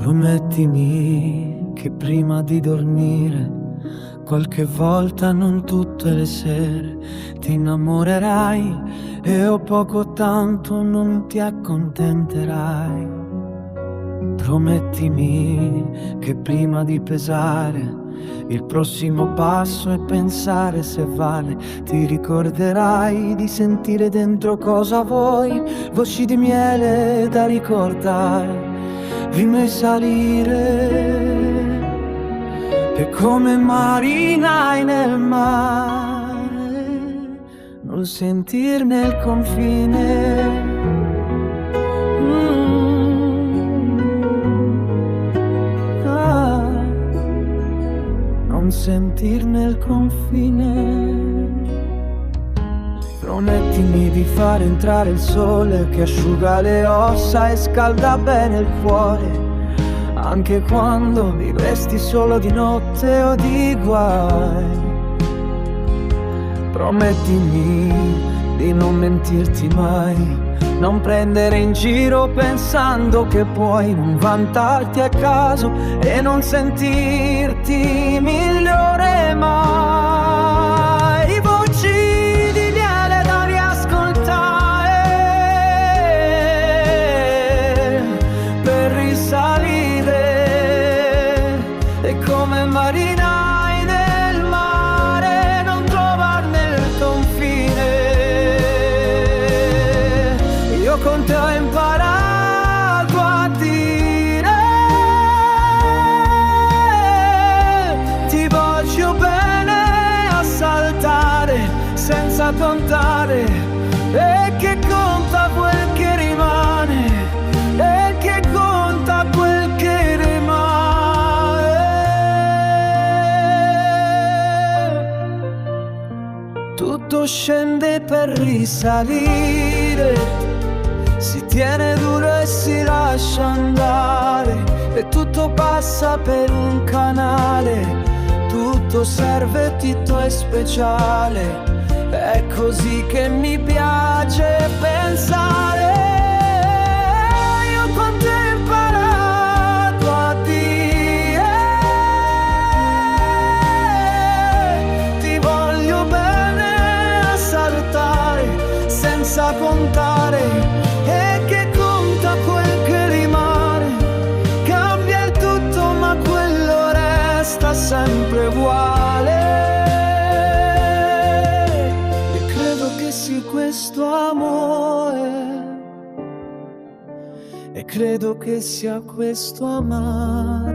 Promettimi che prima di dormire, qualche volta, non tutte le sere, ti innamorerai e o poco o tanto non ti accontenterai. Promettimi che prima di pesare il prossimo passo e pensare se vale, ti ricorderai di sentire dentro cosa vuoi, voci di miele da ricordare, prima di salire, e come marinai nel mare, non sentirne il confine. Non sentirne il confine. Promettimi di far entrare il sole che asciuga le ossa e scalda bene il cuore, anche quando vivresti solo di notte o di guai. Promettimi di non mentirti mai, non prendere in giro pensando che puoi non vantarti a caso e non sentirti migliore mai. Voci di miele da riascoltare per risalire, e come marinai nel mare non trovarne il confine. Io con te ho imparato a dire ti voglio bene, a saltare senza contare, e che conta quel che rimane, e che conta quel che rimane. Tutto scende per risalire, si tiene duro e si lascia andare, e tutto passa per un canale, tutto serve, tutto è speciale. È così che mi piace pensare. Io con te ho imparato a dire ti voglio bene, a saltare senza contare, e che conta quel che rimane. Cambia il tutto ma quello resta sempre uguale. E credo che sia questo amore, e credo che sia questo amare.